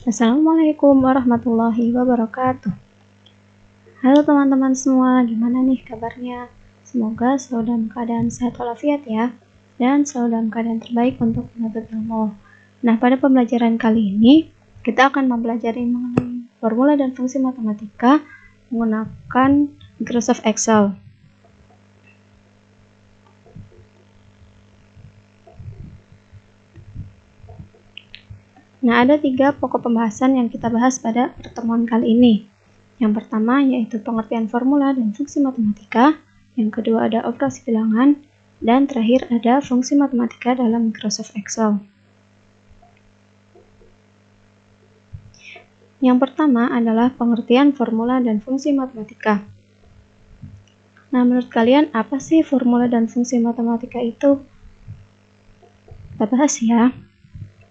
Assalamualaikum warahmatullahi wabarakatuh. Halo teman-teman semua, gimana nih kabarnya? Semoga selalu dalam keadaan sehat walafiat ya, dan selalu dalam keadaan terbaik untuk menuntut ilmu. Nah, pada pembelajaran kali ini, kita akan mempelajari mengenai formula dan fungsi matematika menggunakan Microsoft Excel. Nah, ada 3 pokok pembahasan yang kita bahas pada pertemuan kali ini. Yang pertama yaitu pengertian formula dan fungsi matematika, yang kedua ada operasi bilangan, dan terakhir ada fungsi matematika dalam Microsoft Excel. Yang pertama adalah pengertian formula dan fungsi matematika. Nah, menurut kalian apa sih formula dan fungsi matematika itu? Kita bahas ya.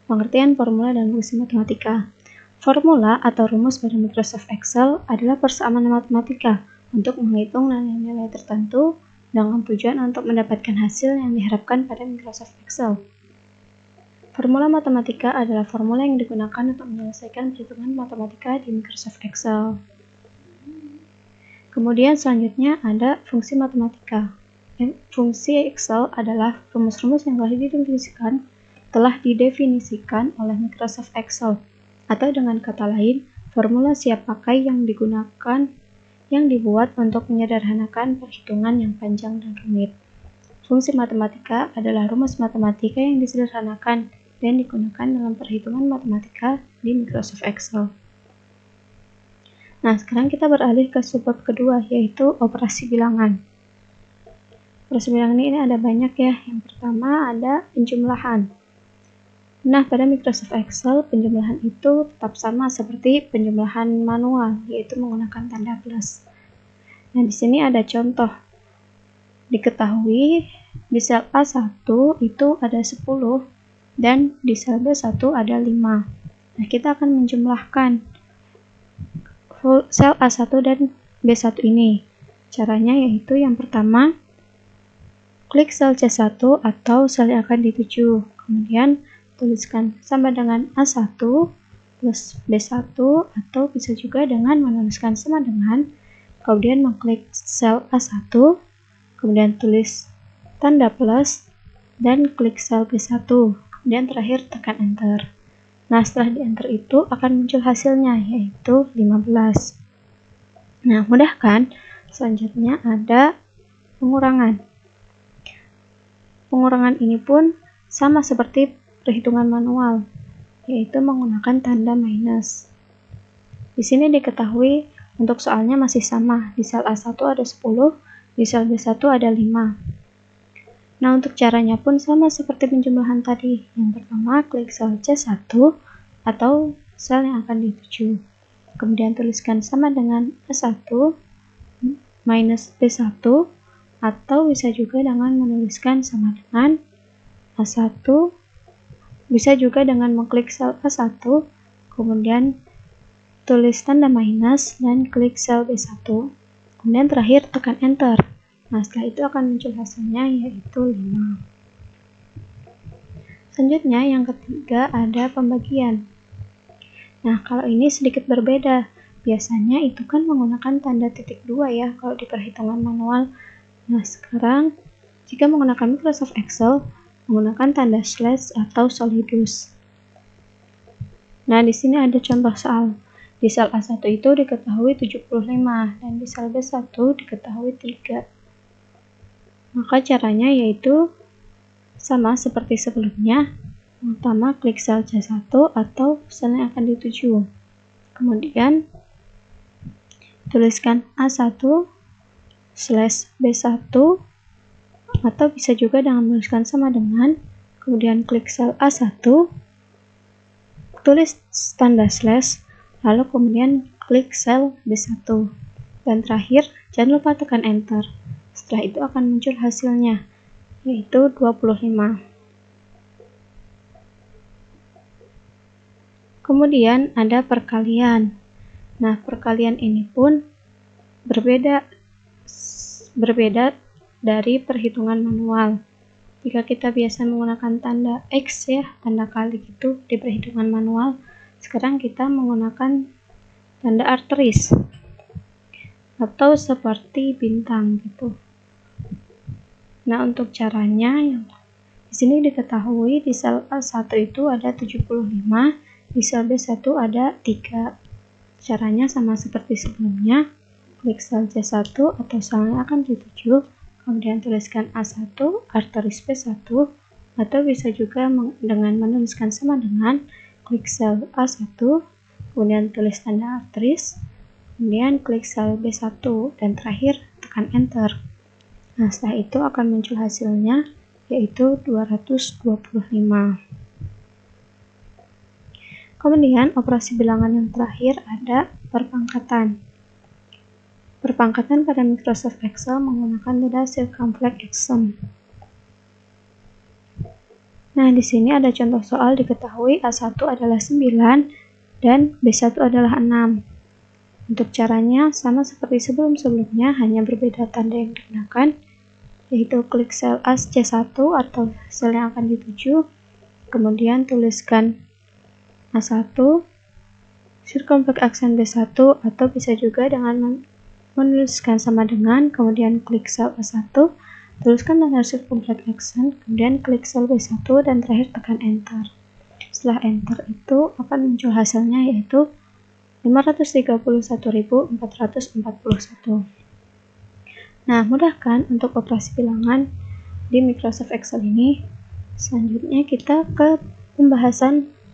Pengertian formula dan fungsi matematika. Formula atau rumus pada Microsoft Excel adalah persamaan matematika untuk menghitung nilai-nilai tertentu dengan tujuan untuk mendapatkan hasil yang diharapkan pada Microsoft Excel. Formula matematika adalah formula yang digunakan untuk menyelesaikan perhitungan matematika di Microsoft Excel. Kemudian selanjutnya ada fungsi matematika. Fungsi Excel adalah rumus-rumus yang telah didefinisikan oleh Microsoft Excel, atau dengan kata lain, formula siap pakai yang dibuat untuk menyederhanakan perhitungan yang panjang dan rumit. Fungsi matematika adalah rumus matematika yang disederhanakan dan digunakan dalam perhitungan matematika di Microsoft Excel. Nah, sekarang kita beralih ke subbab kedua, yaitu operasi bilangan. Operasi bilangan ini ada banyak ya. Yang pertama ada penjumlahan. Nah, pada Microsoft Excel, penjumlahan itu tetap sama seperti penjumlahan manual, yaitu menggunakan tanda plus. Nah, di sini ada contoh. Diketahui di sel A1 itu ada 10 dan di sel B1 ada 5. Nah, kita akan menjumlahkan sel A1 dan B1 ini. Caranya yaitu yang pertama, klik sel C1 atau sel yang akan dituju. Kemudian tuliskan sama dengan A1 plus B1, atau bisa juga dengan menuliskan sama dengan, kemudian mengklik sel A1, kemudian tulis tanda plus, dan klik sel B1, kemudian terakhir tekan enter. Nah, setelah di enter itu akan muncul hasilnya, yaitu 15. Nah, mudah kan? Selanjutnya ada pengurangan. Pengurangan ini pun sama seperti perhitungan manual, yaitu menggunakan tanda minus. Di sini diketahui untuk soalnya masih sama, di sel A1 ada 10, di sel B1 ada 5. Nah, untuk caranya pun sama seperti penjumlahan tadi. Yang pertama, klik sel C1 atau sel yang akan dituju. Kemudian tuliskan sama dengan A1 minus B1, atau bisa juga dengan menuliskan sama dengan A1, bisa juga dengan mengklik sel A1, kemudian tulis tanda minus dan klik sel B1, kemudian terakhir tekan enter. Nah, setelah itu akan muncul hasilnya, yaitu 5. Selanjutnya yang ketiga ada pembagian. Nah, kalau ini sedikit berbeda. Biasanya itu kan menggunakan tanda titik 2 ya kalau di perhitungan manual. Nah, sekarang jika menggunakan Microsoft Excel, menggunakan tanda slash atau solidus. Nah, di sini ada contoh soal. Di sel A1 itu diketahui 75 dan di sel B1 diketahui 3. Maka caranya yaitu sama seperti sebelumnya. Pertama, klik sel C1 atau sel yang akan dituju. Kemudian tuliskan A1 slash B1, atau bisa juga dengan menuliskan sama dengan, kemudian klik sel A1, tulis tanda slash, lalu kemudian klik sel B1, dan terakhir jangan lupa tekan enter. Setelah itu akan muncul hasilnya, yaitu 25. Kemudian ada perkalian. Nah, perkalian ini pun berbeda dari perhitungan manual. Jika kita biasa menggunakan tanda X ya, tanda kali gitu di perhitungan manual, Sekarang kita menggunakan tanda arteris atau seperti bintang gitu. Nah, untuk caranya di sini diketahui di sel A1 itu ada 75, di sel B1 ada 3. Caranya sama seperti sebelumnya. Klik sel C1 atau sel yang akan dituju, kemudian tuliskan A1 arteris B1, atau bisa juga dengan menuliskan sama dengan klik sel A1, kemudian tulis tanda arteris, kemudian klik sel B1, dan terakhir tekan enter. Nah, setelah itu akan muncul hasilnya, yaitu 225. Kemudian operasi bilangan yang terakhir ada perpangkatan. Perpangkatan pada Microsoft Excel menggunakan metode circumflex exem. Nah, di sini ada contoh soal diketahui A1 adalah 9 dan B1 adalah 6. Untuk caranya sama seperti sebelum-sebelumnya, hanya berbeda tanda yang digunakan, yaitu klik sel C1 atau sel yang akan dituju, kemudian tuliskan A1, circumflex exem B1, atau bisa juga dengan menuliskan sama dengan, kemudian klik sel A1, tuliskan tanda circumflex exem, kemudian klik sel B1, dan terakhir tekan enter. Setelah enter itu akan muncul hasilnya, yaitu 531.441. Nah, mudah kan untuk operasi bilangan di Microsoft Excel ini? Selanjutnya kita ke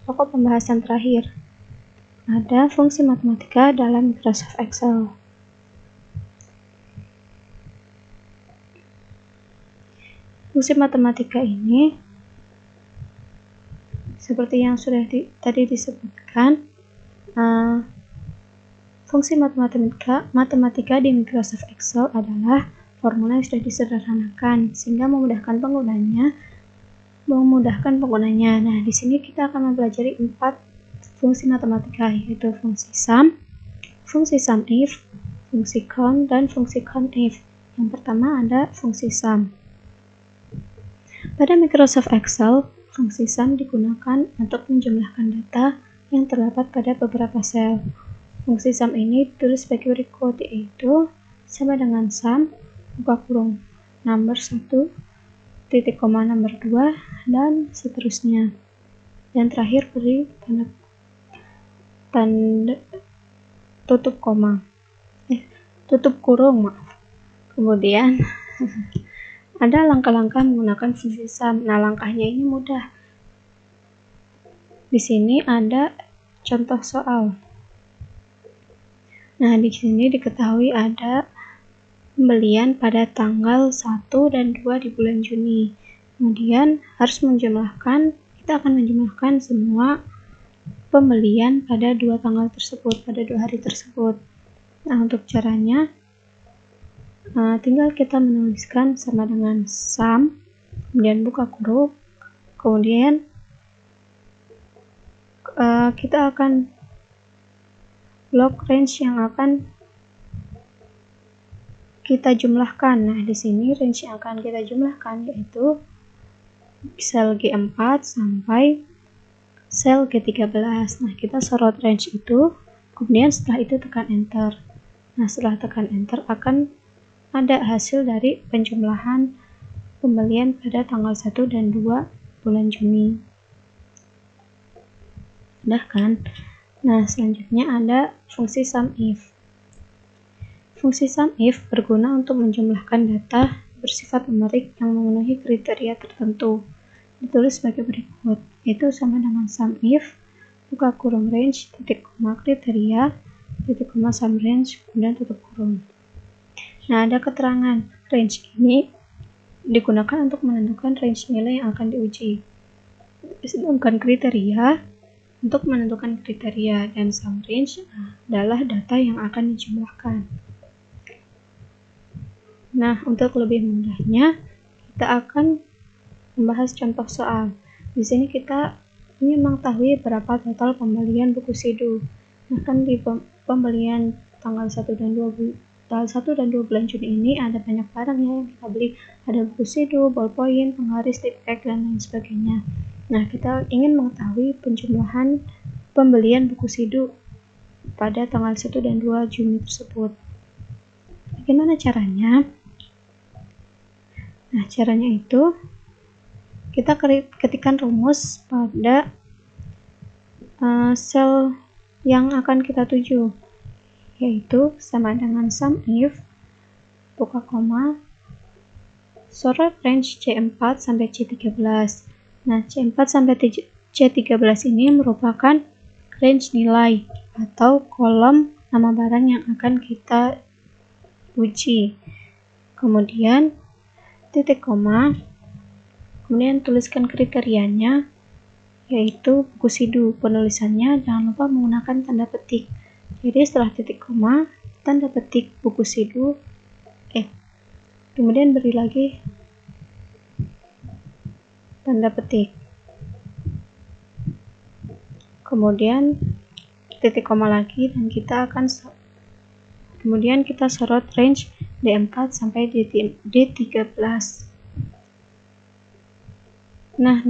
pokok pembahasan terakhir. Ada fungsi matematika dalam Microsoft Excel. Fungsi matematika ini seperti yang sudah tadi disebutkan, fungsi matematika di Microsoft Excel adalah formula yang sudah disederhanakan sehingga memudahkan penggunanya. Nah, di sini kita akan mempelajari 4 fungsi matematika, yaitu fungsi sum if, fungsi count, dan fungsi countif. Yang pertama ada fungsi sum. Pada Microsoft Excel, fungsi sum digunakan untuk menjumlahkan data yang terdapat pada beberapa sel. Fungsi sum ini ditulis sebagai berikut, yaitu sama dengan sum, buka kurung, number 1, titik koma number 2, dan seterusnya. Dan terakhir beri tanda tutup kurung. Kemudian ada langkah-langkah menggunakan fungsi sum. Nah, langkahnya ini mudah. Di sini ada contoh soal. Nah, di sini diketahui ada pembelian pada tanggal 1 dan 2 di bulan Juni. Kemudian kita akan menjumlahkan semua pembelian pada 2 tanggal tersebut, pada 2 hari tersebut. Nah, untuk caranya tinggal kita menuliskan sama dengan sum, kemudian buka kurung, kemudian kita akan blok range yang akan kita jumlahkan. Nah, di sini range yang akan kita jumlahkan yaitu sel G4 sampai sel G13. Nah, kita sorot range itu, kemudian setelah itu tekan enter. Nah, setelah tekan enter akan ada hasil dari penjumlahan pembelian pada tanggal 1 dan 2 bulan Juni. Udah kan? Nah, selanjutnya ada fungsi sum if. Fungsi sum if berguna untuk menjumlahkan data bersifat numerik yang memenuhi kriteria tertentu. Ditulis sebagai berikut, yaitu sama dengan sum if, buka kurung range, titik koma kriteria, titik koma sum range, kemudian tutup kurung. Nah, ada keterangan, range ini digunakan untuk menentukan range nilai yang akan diuji. Sedangkan kriteria untuk menentukan kriteria, dan sum range adalah data yang akan dijumlahkan. Nah, untuk lebih mudahnya, kita akan membahas contoh soal. Di sini kita ingin mengetahui berapa total pembelian buku Sidu. Nah, kan di pembelian tanggal 1 dan 2 bulan Juni ini ada banyak barang yang kita beli. Ada buku Sidu, ballpoint, penggaris, tip X, dan lain sebagainya. Nah, kita ingin mengetahui penjumlahan pembelian buku Sidu pada tanggal 1 dan 2 Juni tersebut. Bagaimana caranya? Nah, caranya itu kita ketikkan rumus pada sel yang akan kita tuju, yaitu sama dengan sum if buka koma sorot range C4 sampai C13. Nah, C4 sampai C13 ini merupakan range nilai atau kolom nama barang yang akan kita uji. Kemudian titik koma, kemudian tuliskan kriterianya, yaitu buku Sidu. Penulisannya jangan lupa menggunakan tanda petik. Jadi setelah titik koma, tanda petik buku Sidu, kemudian beri lagi tanda petik. Kemudian titik koma lagi, dan kemudian kita sorot range D4 sampai D13. Nah,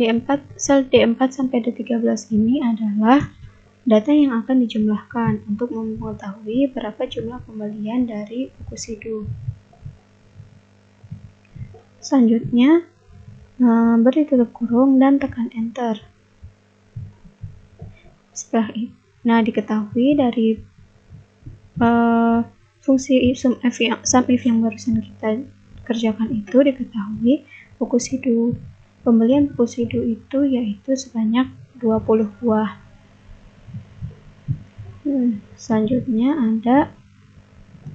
sel D4 sampai D13 ini adalah data yang akan dijumlahkan untuk mengetahui berapa jumlah pembelian dari buku Sidu. Selanjutnya, beri tutup kurung dan tekan enter. Setelah itu, diketahui dari fungsi sum if yang barusan kita kerjakan itu, diketahui buku Sidu, pembelian buku Sidu itu yaitu sebanyak 20 buah. Selanjutnya ada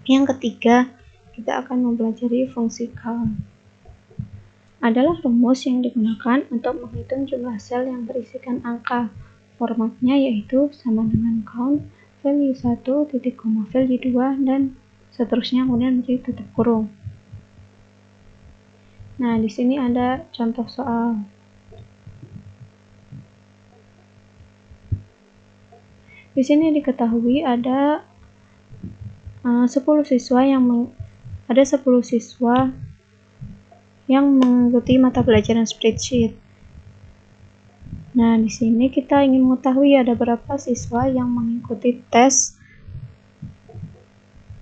yang ketiga, kita akan mempelajari fungsi count. Adalah rumus yang digunakan untuk menghitung jumlah sel yang berisikan angka. Formatnya yaitu sama dengan count, value 1, titik koma, value 2, dan seterusnya, kemudian menjadi tutup kurung. Nah, di sini ada contoh soal. Di sini diketahui ada 10 siswa yang mengikuti mata pelajaran spreadsheet. Nah, di sini kita ingin mengetahui ada berapa siswa yang mengikuti tes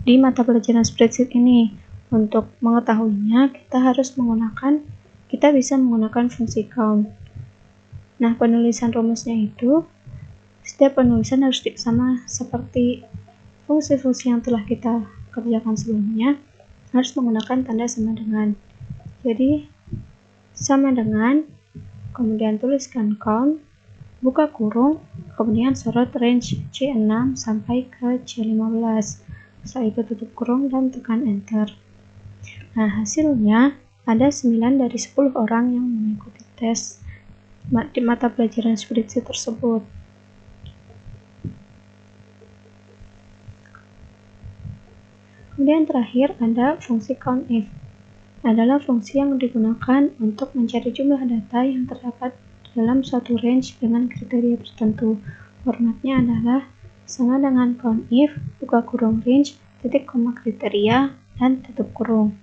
di mata pelajaran spreadsheet ini. Untuk mengetahuinya, kita bisa menggunakan fungsi count. Nah, penulisan rumusnya itu, setiap penulisan harus sama seperti fungsi-fungsi yang telah kita kerjakan sebelumnya, harus menggunakan tanda sama dengan. Jadi, sama dengan, kemudian tuliskan count, buka kurung, kemudian sorot range C6 sampai ke C15. Setelah itu tutup kurung dan tekan enter. Nah, hasilnya ada 9 dari 10 orang yang mengikuti tes di mata pelajaran spreadsheet tersebut. Kemudian terakhir ada fungsi COUNTIF. Adalah fungsi yang digunakan untuk mencari jumlah data yang terdapat dalam suatu range dengan kriteria tertentu. Formatnya adalah sama dengan COUNTIF, buka kurung range, titik koma kriteria, dan tutup kurung.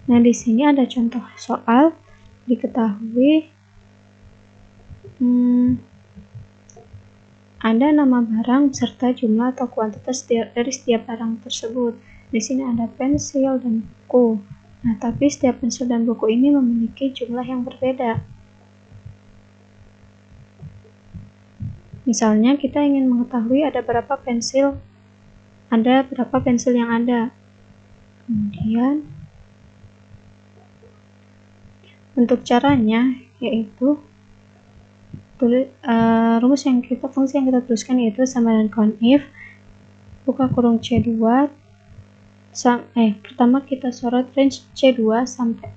Nah, di sini ada contoh soal. Diketahui ada nama barang serta jumlah atau kuantitas dari setiap barang tersebut. Di sini ada pensil dan buku. Nah, tapi setiap pensil dan buku ini memiliki jumlah yang berbeda. Misalnya, kita ingin mengetahui ada berapa pensil yang ada. Kemudian, untuk caranya yaitu fungsi yang kita tuliskan yaitu sama dengan COUNTIF, buka kurung C2, pertama kita sorot range C2 sampai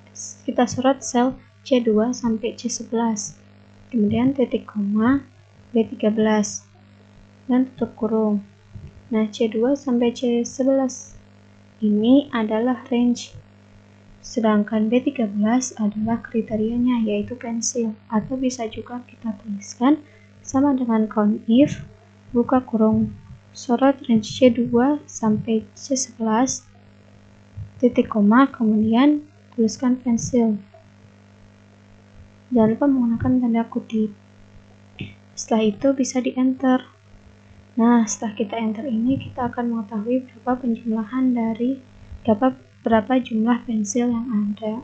kita sorot sel C2 sampai C11, kemudian titik koma B13 dan tutup kurung. Nah, C2 sampai C11 ini adalah range, sedangkan B13 adalah kriterianya yaitu pensil, atau bisa juga kita tuliskan sama dengan COUNTIF, buka kurung, sorot range C2 sampai C11, titik koma, kemudian tuliskan pensil. Jangan lupa menggunakan tanda kutip. Setelah itu bisa di-enter. Nah, setelah kita enter ini, kita akan mengetahui berapa jumlah pensil yang ada.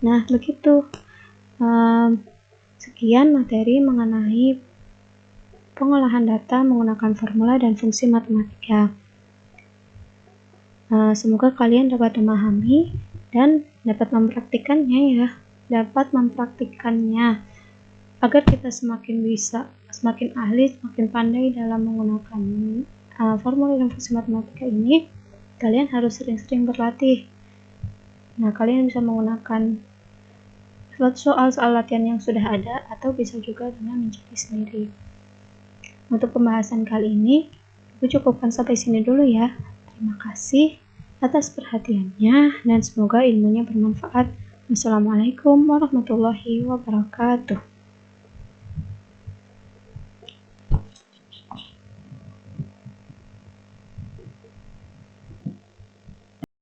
Nah, begitu. Sekian materi mengenai pengolahan data menggunakan formula dan fungsi matematika. Semoga kalian dapat memahami dan dapat mempraktikkannya agar kita semakin ahli, semakin pandai dalam menggunakan formula dan fungsi matematika ini. Kalian harus sering-sering berlatih. Nah, kalian bisa menggunakan soal-soal latihan yang sudah ada atau bisa juga dengan mencari sendiri. Untuk pembahasan kali ini, aku cukupkan sampai sini dulu ya. Terima kasih atas perhatiannya dan semoga ilmunya bermanfaat. Wassalamualaikum warahmatullahi wabarakatuh.